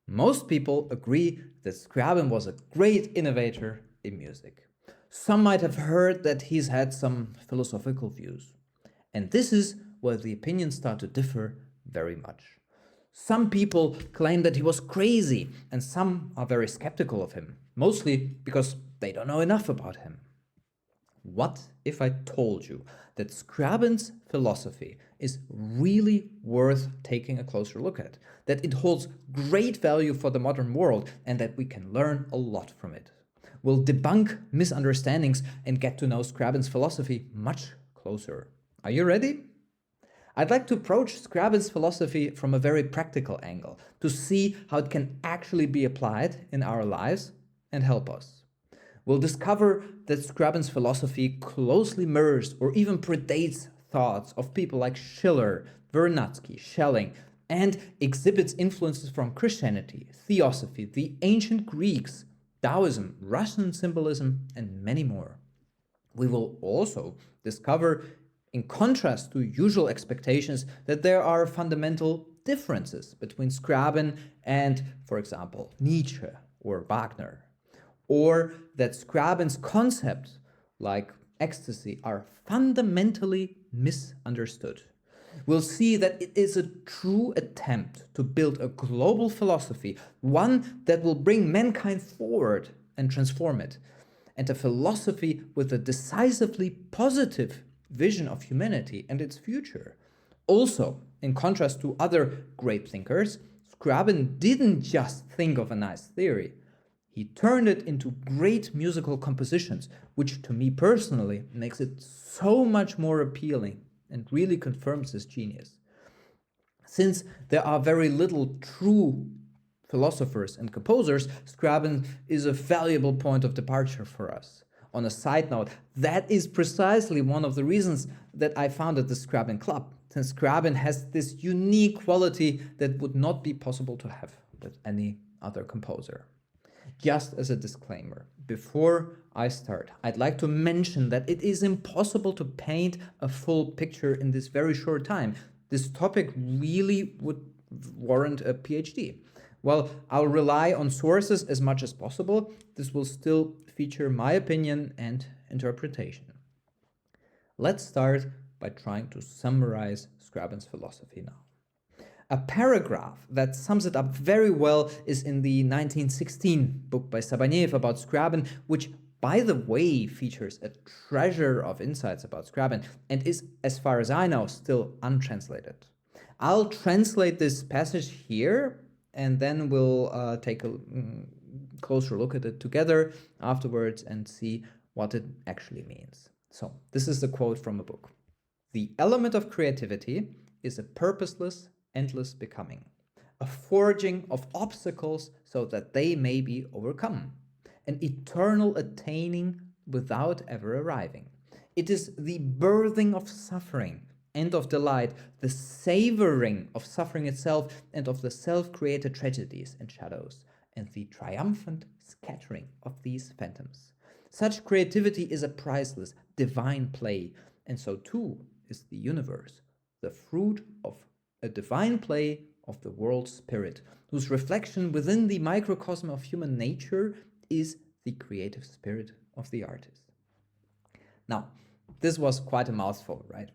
Most people agree that Scriabin was a great innovator in music. Some might have heard that he's had some philosophical views. And this is where the opinions start to differ very much. Some people claim that he was crazy, and some are very skeptical of him, mostly because they don't know enough about him. What if I told you that Scriabin's philosophy is really worth taking a closer look at, that it holds great value for the modern world, and that we can learn a lot from it? We'll debunk misunderstandings and get to know Scriabin's philosophy much closer. Are you ready? I'd like to approach Scriabin's philosophy from a very practical angle, to see how it can actually be applied in our lives and help us. We'll discover that Scriabin's philosophy closely mirrors or even predates thoughts of people like Schiller, Vernadsky, Schelling, and exhibits influences from Christianity, Theosophy, the ancient Greeks, Taoism, Russian Symbolism, and many more. We will also discover, in contrast to usual expectations, that there are fundamental differences between Scriabin and, for example, Nietzsche or Wagner, or that Scriabin's concepts, like ecstasy, are fundamentally misunderstood. We'll see that it is a true attempt to build a global philosophy, one that will bring mankind forward and transform it, and a philosophy with a decisively positive vision of humanity and its future. Also, in contrast to other great thinkers, Scriabin didn't just think of a nice theory. He turned it into great musical compositions, which to me personally makes it so much more appealing and really confirms his genius. Since there are very little true philosophers and composers, Scriabin is a valuable point of departure for us. On a side note, that is precisely one of the reasons that I founded the Scriabin Club, since Scriabin has this unique quality that would not be possible to have with any other composer. Just as a disclaimer, before I start, I'd like to mention that it is impossible to paint a full picture in this very short time. This topic really would warrant a PhD. While I'll rely on sources as much as possible, this will still feature my opinion and interpretation. Let's start by trying to summarize Scriabin's philosophy now. A paragraph that sums it up very well is in the 1916 book by Sabanev about Scriabin, which, by the way, features a treasure of insights about Scriabin and is, as far as I know, still untranslated. I'll translate this passage here, and then we'll take a closer look at it together afterwards and see what it actually means. So, this is the quote from a book. "The element of creativity is a purposeless, endless becoming, a forging of obstacles so that they may be overcome, an eternal attaining without ever arriving. It is the birthing of suffering and of delight, the savoring of suffering itself and of the self-created tragedies and shadows, and the triumphant scattering of these phantoms. Such creativity is a priceless, divine play, and so too is the universe, the fruit of a divine play of the world spirit, whose reflection within the microcosm of human nature is the creative spirit of the artist." Now, this was quite a mouthful, right?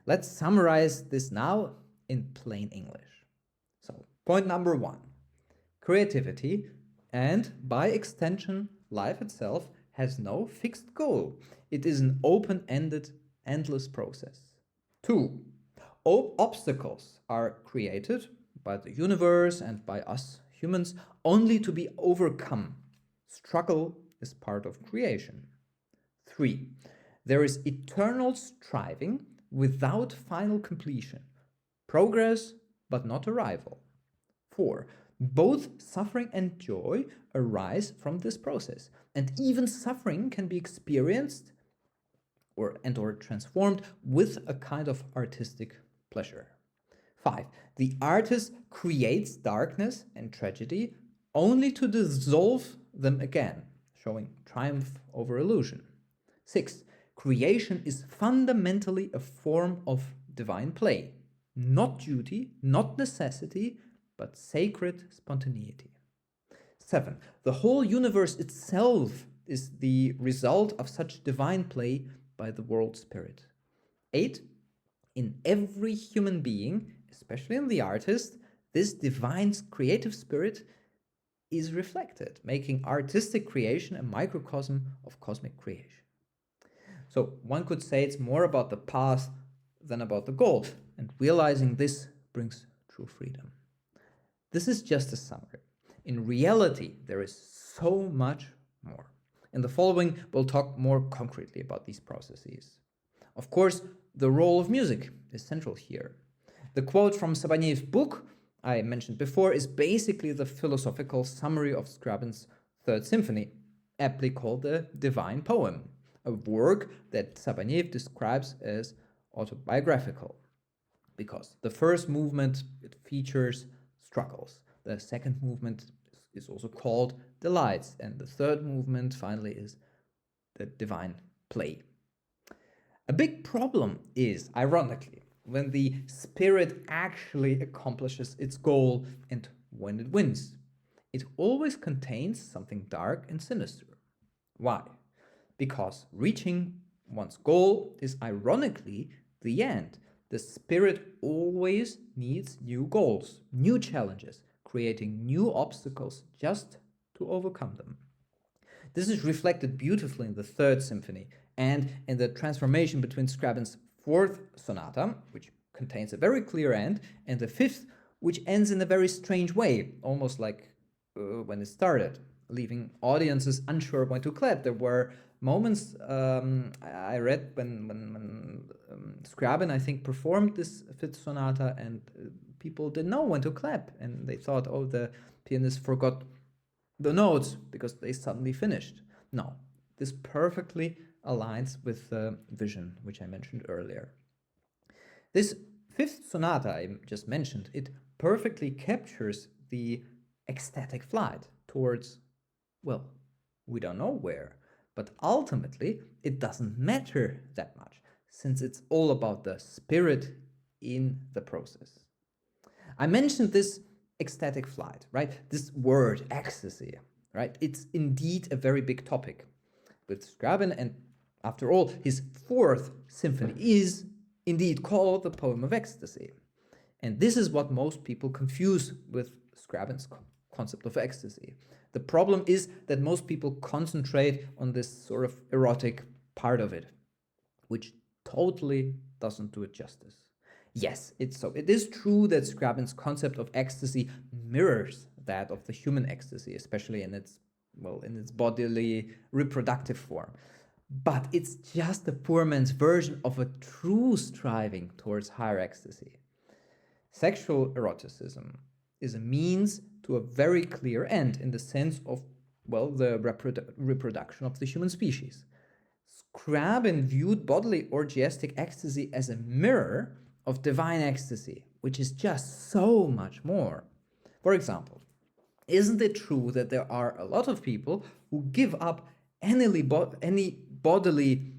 Let's summarize this now in plain English. So, point number 1. Creativity, and by extension, life itself, has no fixed goal. It is an open-ended, endless process. 2. Obstacles are created by the universe and by us humans only to be overcome. Struggle is part of creation. 3. There is eternal striving without final completion. Progress, but not arrival. 4. Both suffering and joy arise from this process, and even suffering can be experienced or transformed with a kind of artistic pleasure. 5. The artist creates darkness and tragedy only to dissolve them again, showing triumph over illusion. 6. Creation is fundamentally a form of divine play, not duty, not necessity, but sacred spontaneity. 7. The whole universe itself is the result of such divine play by the world spirit. 8. In every human being, especially in the artist, this divine creative spirit is reflected, making artistic creation a microcosm of cosmic creation. So one could say it's more about the path than about the goal, and realizing this brings true freedom. This is just a summary. In reality, there is so much more. In the following, we'll talk more concretely about these processes. Of course, the role of music is central here. The quote from Sabanev's book I mentioned before is basically the philosophical summary of Scriabin's Third Symphony, aptly called the Divine Poem, a work that Sabanev describes as autobiographical, because the first movement, it features struggles. The second movement is also called delights, and the third movement finally is the divine play. A big problem is, ironically, when the spirit actually accomplishes its goal and when it wins. It always contains something dark and sinister. Why? Because reaching one's goal is ironically the end. The spirit always needs new goals, new challenges, creating new obstacles just to overcome them. This is reflected beautifully in the Third Symphony and in the transformation between Scriabin's Fourth Sonata, which contains a very clear end, and the Fifth, which ends in a very strange way, almost like when it started, leaving audiences unsure when to clap. There were moments I read when Scriabin, I think, performed this Fifth Sonata, and people didn't know when to clap, and they thought, oh, the pianist forgot the notes because they suddenly finished. No, this perfectly aligns with the vision which I mentioned earlier. This Fifth Sonata I just mentioned, it perfectly captures the ecstatic flight towards, well, we don't know where, but ultimately it doesn't matter that much, since it's all about the spirit in the process. I mentioned this ecstatic flight, right? This word, ecstasy, right? It's indeed a very big topic with Scriabin, and after all, his Fourth Symphony is indeed called the Poem of Ecstasy. And this is what most people confuse with Scriabin's concept of ecstasy. The problem is that most people concentrate on this sort of erotic part of it, which totally doesn't do it justice. Yes, it is true that Scriabin's concept of ecstasy mirrors that of the human ecstasy, especially in its bodily reproductive form. But it's just a poor man's version of a true striving towards higher ecstasy. Sexual eroticism is a means to a very clear end in the sense of, well, the reproduction of the human species. Scriabin viewed bodily orgiastic ecstasy as a mirror of divine ecstasy, which is just so much more. For example, isn't it true that there are a lot of people who give up any bodily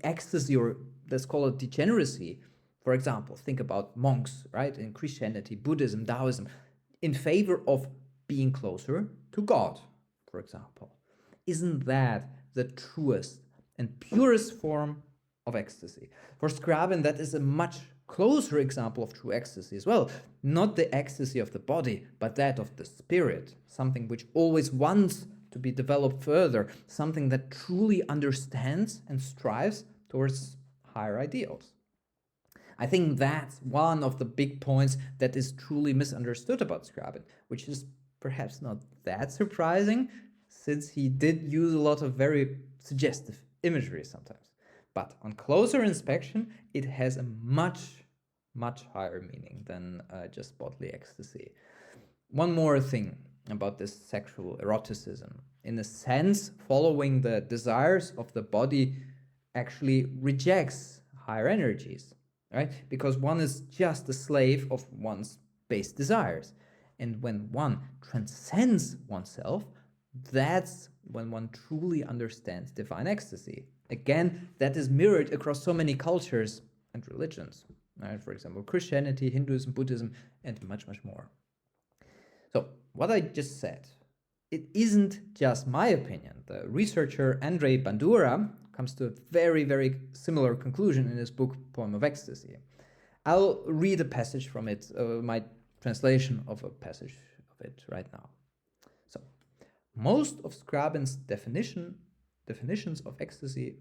ecstasy, or let's call it degeneracy? For example, think about monks, right, in Christianity, Buddhism, Taoism, in favor of being closer to God, for example. Isn't that the truest and purest form of ecstasy? For Scriabin, that is a much closer example of true ecstasy as well. Not the ecstasy of the body, but that of the spirit, something which always wants to be developed further, something that truly understands and strives towards higher ideals. I think that's one of the big points that is truly misunderstood about Scriabin, which is perhaps not that surprising, since he did use a lot of very suggestive imagery sometimes. But on closer inspection, it has a much higher meaning than just bodily ecstasy. One more thing about this sexual eroticism. In a sense, following the desires of the body actually rejects higher energies, right? Because one is just a slave of one's base desires. And when one transcends oneself, that's when one truly understands divine ecstasy. Again, that is mirrored across so many cultures and religions. Right? For example, Christianity, Hinduism, Buddhism, and much more. So, what I just said, it isn't just my opinion. The researcher Andrei Bandura comes to a very, very similar conclusion in his book, Poem of Ecstasy. I'll read a passage from it, my translation of a passage of it right now. So, most of Scriabin's definitions of ecstasy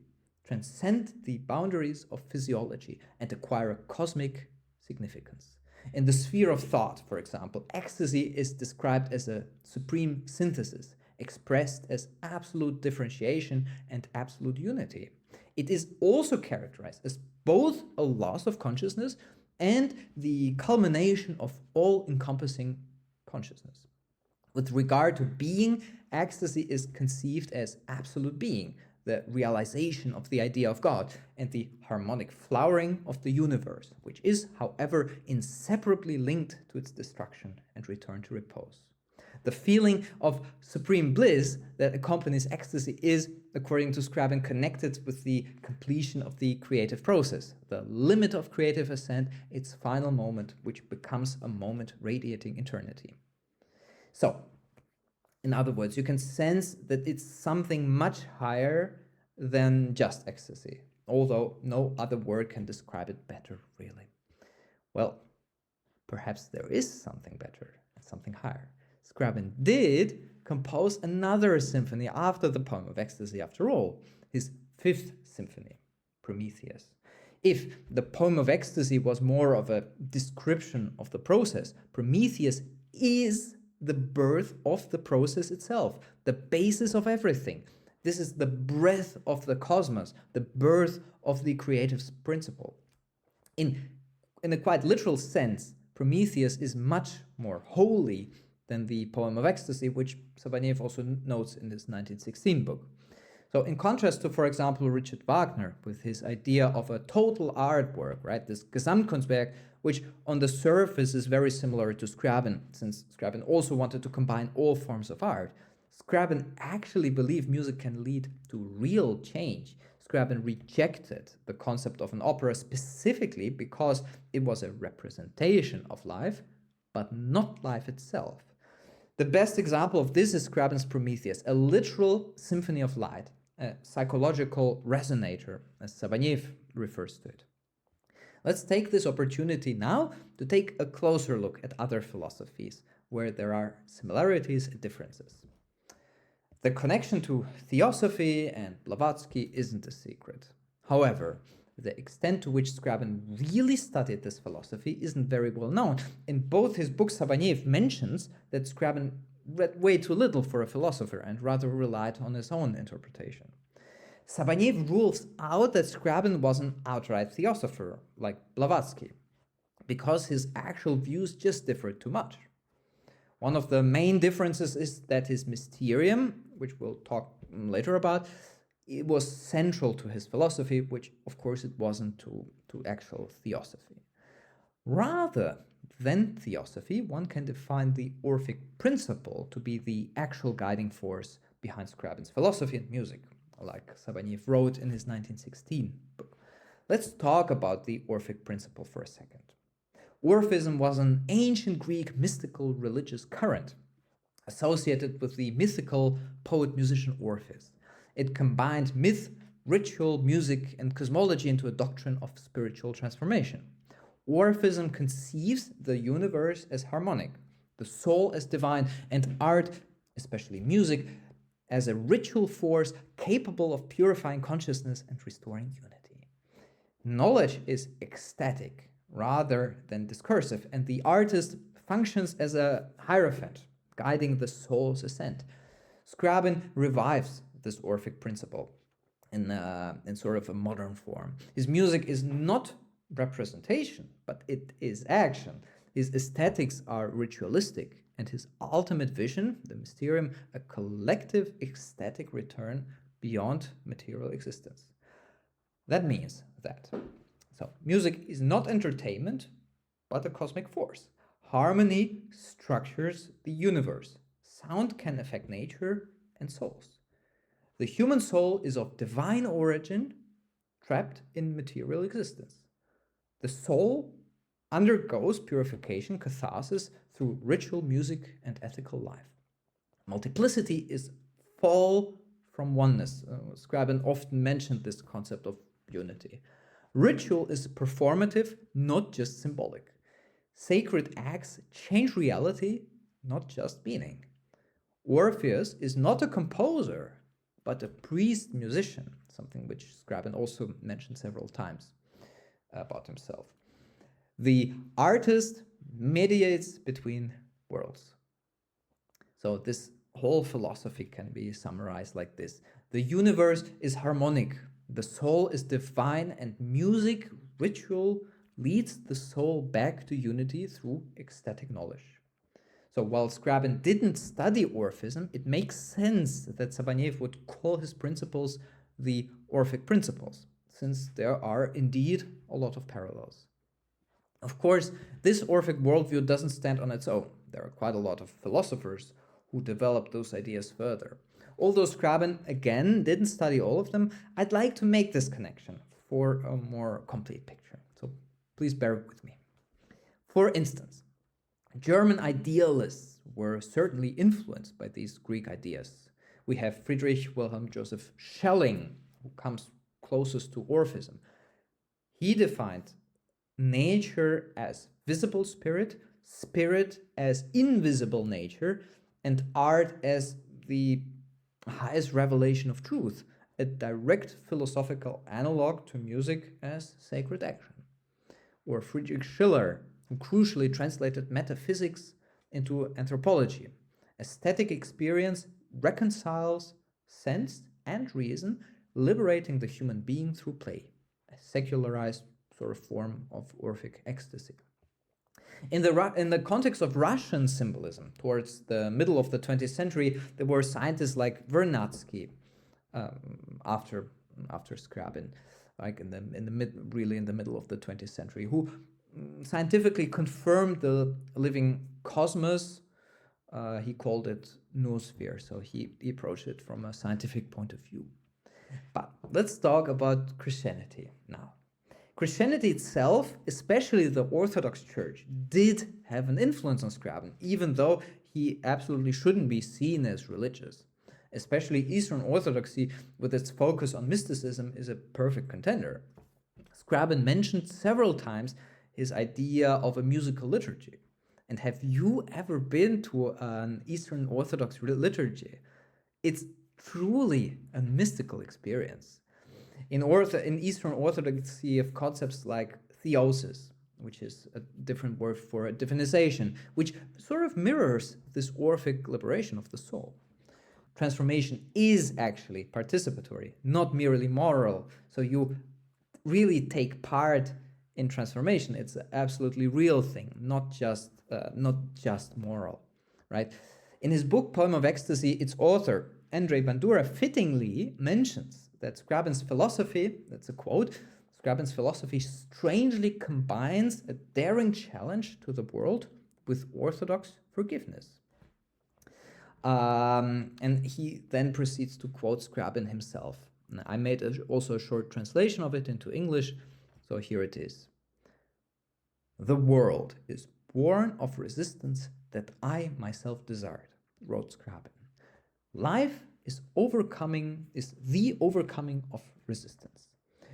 transcend the boundaries of physiology and acquire a cosmic significance. In the sphere of thought, for example, ecstasy is described as a supreme synthesis, expressed as absolute differentiation and absolute unity. It is also characterized as both a loss of consciousness and the culmination of all-encompassing consciousness. With regard to being, ecstasy is conceived as absolute being, the realization of the idea of God, and the harmonic flowering of the universe, which is, however, inseparably linked to its destruction and return to repose. The feeling of supreme bliss that accompanies ecstasy is, according to Scriabin, connected with the completion of the creative process, the limit of creative ascent, its final moment, which becomes a moment radiating eternity. So, in other words, you can sense that it's something much higher than just ecstasy, although no other word can describe it better, really. Well, perhaps there is something better and something higher. Scriabin did compose another symphony after the Poem of Ecstasy, after all, his fifth symphony, Prometheus. If the Poem of Ecstasy was more of a description of the process, Prometheus is the birth of the process itself, the basis of everything. This is the breath of the cosmos, the birth of the creative principle. In a quite literal sense, Prometheus is much more holy than the Poem of Ecstasy, which Sabanev also notes in his 1916 book. So in contrast to, for example, Richard Wagner, with his idea of a total artwork, right, this Gesamtkunstwerk, which on the surface is very similar to Scriabin, since Scriabin also wanted to combine all forms of art, Scriabin actually believed music can lead to real change. Scriabin rejected the concept of an opera specifically because it was a representation of life, but not life itself. The best example of this is Scriabin's Prometheus, a literal symphony of light, a psychological resonator, as Sabanev refers to it. Let's take this opportunity now to take a closer look at other philosophies where there are similarities and differences. The connection to Theosophy and Blavatsky isn't a secret. However, the extent to which Scriabin really studied this philosophy isn't very well known. In both his books, Sabanev mentions that Scriabin read way too little for a philosopher and rather relied on his own interpretation. Sabanev rules out that Scriabin was an outright theosopher, like Blavatsky, because his actual views just differed too much. One of the main differences is that his Mysterium, which we'll talk later about, it was central to his philosophy, which of course it wasn't to actual theosophy. Rather than theosophy, one can define the Orphic principle to be the actual guiding force behind Scriabin's philosophy and music, like Sabanev wrote in his 1916 book. Let's talk about the Orphic principle for a second. Orphism was an ancient Greek mystical religious current associated with the mythical poet-musician Orpheus. It combined myth, ritual, music, and cosmology into a doctrine of spiritual transformation. Orphism conceives the universe as harmonic, the soul as divine, and art, especially music, as a ritual force capable of purifying consciousness and restoring unity. Knowledge is ecstatic rather than discursive, and the artist functions as a hierophant, guiding the soul's ascent. Scriabin revives this Orphic principle in sort of a modern form. His music is not representation, but it is action. His aesthetics are ritualistic, and his ultimate vision, the Mysterium, a collective ecstatic return beyond material existence. That means that, music is not entertainment, but a cosmic force. Harmony structures the universe. Sound can affect nature and souls. The human soul is of divine origin, trapped in material existence. The soul undergoes purification, catharsis, through ritual, music, and ethical life. Multiplicity is fall from oneness. Scriabin often mentioned this concept of unity. Ritual is performative, not just symbolic. Sacred acts change reality, not just meaning. Orpheus is not a composer, but a priest musician, something which Scriabin also mentioned several times about himself. The artist mediates between worlds. So this whole philosophy can be summarized like this. The universe is harmonic, the soul is divine, and music, ritual, leads the soul back to unity through ecstatic knowledge. So while Scriabin didn't study Orphism, it makes sense that Sabanev would call his principles the Orphic principles, since there are indeed a lot of parallels. Of course, this Orphic worldview doesn't stand on its own. There are quite a lot of philosophers who developed those ideas further. Although Scriabin, again, didn't study all of them, I'd like to make this connection for a more complete picture. So please bear with me. For instance, German idealists were certainly influenced by these Greek ideas. We have Friedrich Wilhelm Joseph Schelling, who comes closest to Orphism. He defined nature as visible spirit, spirit as invisible nature, and art as the highest revelation of truth, a direct philosophical analog to music as sacred action. Or Friedrich Schiller, who crucially translated metaphysics into anthropology. Aesthetic experience reconciles sense and reason, liberating the human being through play, a secularized sort of form of Orphic ecstasy. In the context of Russian symbolism, towards the middle of the 20th century, there were scientists like Vernadsky, after Scriabin, like in the middle of the 20th century, who scientifically confirmed the living cosmos. He called it noosphere, so he approached it from a scientific point of view. But let's talk about Christianity now. Christianity itself, especially the Orthodox Church, did have an influence on Scriabin, even though he absolutely shouldn't be seen as religious. Especially Eastern Orthodoxy, with its focus on mysticism, is a perfect contender. Scriabin mentioned several times his idea of a musical liturgy. And have you ever been to an Eastern Orthodox liturgy? It's truly a mystical experience. In Eastern Orthodoxy, you have concepts like theosis, which is a different word for a divinization, which sort of mirrors this Orphic liberation of the soul. Transformation is actually participatory, not merely moral. So you really take part in transformation. It's an absolutely real thing, not just moral, right? In his book Poem of Ecstasy, its author, Andrzej Bandura, fittingly mentions that Scriabin's philosophy, that's a quote, Scriabin's philosophy strangely combines a daring challenge to the world with orthodox forgiveness. And he then proceeds to quote Scriabin himself. I made also a short translation of it into English, so here it is. The world is born of resistance that I myself desired, wrote Scriabin. Life is the overcoming of resistance.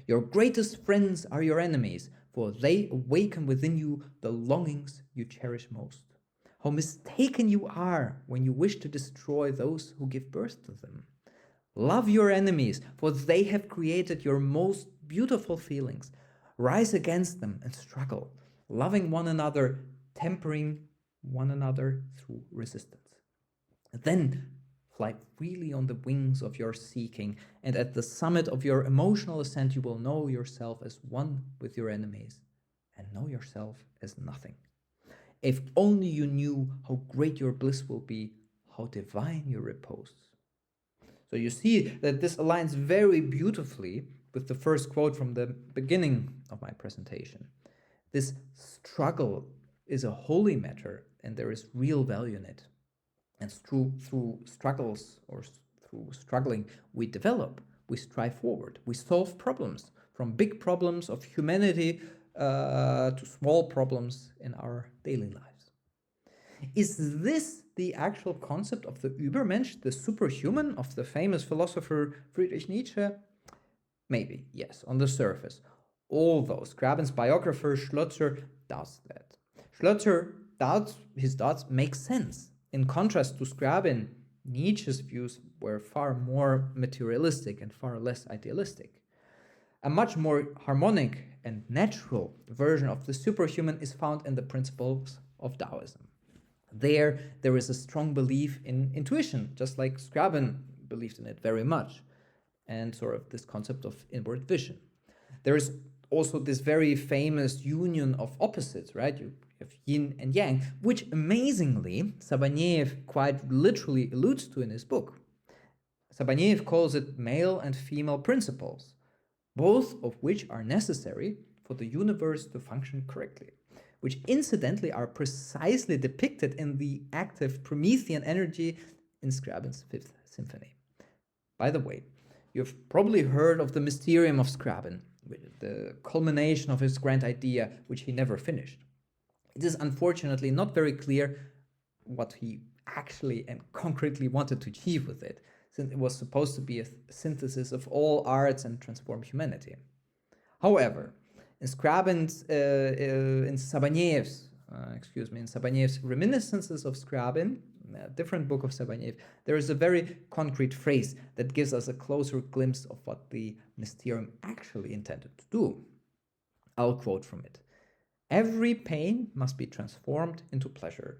Your greatest friends are your enemies, for they awaken within you the longings you cherish most. How mistaken you are when you wish to destroy those who give birth to them. Love your enemies, for they have created your most beautiful feelings. Rise against them and struggle, loving one another, tempering one another through resistance. Then fly freely on the wings of your seeking, and at the summit of your emotional ascent you will know yourself as one with your enemies, and know yourself as nothing. If only you knew how great your bliss will be, how divine your repose. So you see that this aligns very beautifully with the first quote from the beginning of my presentation. This struggle is a holy matter, and there is real value in it. And through struggles or through struggling, we develop, we strive forward, we solve problems, from big problems of humanity to small problems in our daily lives. Is this the actual concept of the Übermensch, the superhuman of the famous philosopher Friedrich Nietzsche? Maybe, yes, on the surface. Although Scriabin's biographer Schlözer doubts that. Schlözer doubts his thoughts make sense. In contrast to Scriabin, Nietzsche's views were far more materialistic and far less idealistic. A much more harmonic and natural version of the superhuman is found in the principles of Taoism. There is a strong belief in intuition, just like Scriabin believed in it very much, and sort of this concept of inward vision. There is also this very famous union of opposites, right? You have yin and yang, which amazingly Sabaneyev quite literally alludes to in his book. Sabaneyev calls it male and female principles, both of which are necessary for the universe to function correctly, which incidentally are precisely depicted in the active Promethean energy in Scriabin's Fifth Symphony. By the way, you've probably heard of the Mysterium of Scriabin, the culmination of his grand idea, which he never finished. It is unfortunately not very clear what he actually and concretely wanted to achieve with it, since it was supposed to be a synthesis of all arts and transform humanity. However, in Sabaneyev's Reminiscences of Scriabin, a different book of Sabaneyev, there is a very concrete phrase that gives us a closer glimpse of what the Mysterium actually intended to do. I'll quote from it. Every pain must be transformed into pleasure.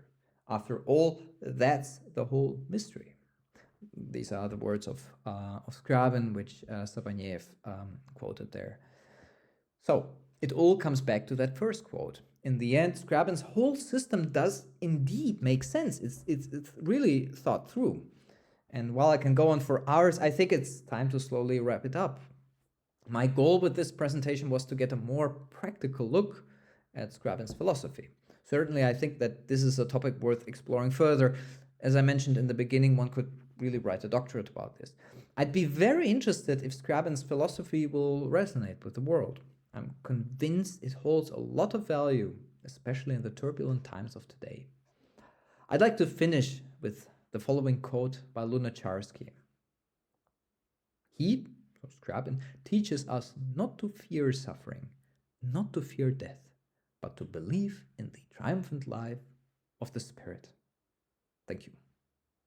After all, that's the whole mystery. These are the words of Scriabin, which Sabaneyev quoted there. So, it all comes back to that first quote. In the end, Scriabin's whole system does indeed make sense. It's really thought through. And while I can go on for hours, I think it's time to slowly wrap it up. My goal with this presentation was to get a more practical look at Scriabin's philosophy. Certainly, I think that this is a topic worth exploring further. As I mentioned in the beginning, one could really write a doctorate about this. I'd be very interested if Scriabin's philosophy will resonate with the world. I'm convinced it holds a lot of value, especially in the turbulent times of today. I'd like to finish with the following quote by Lunacharsky. He, Scriabin, teaches us not to fear suffering, not to fear death, but to believe in the triumphant life of the spirit. Thank you.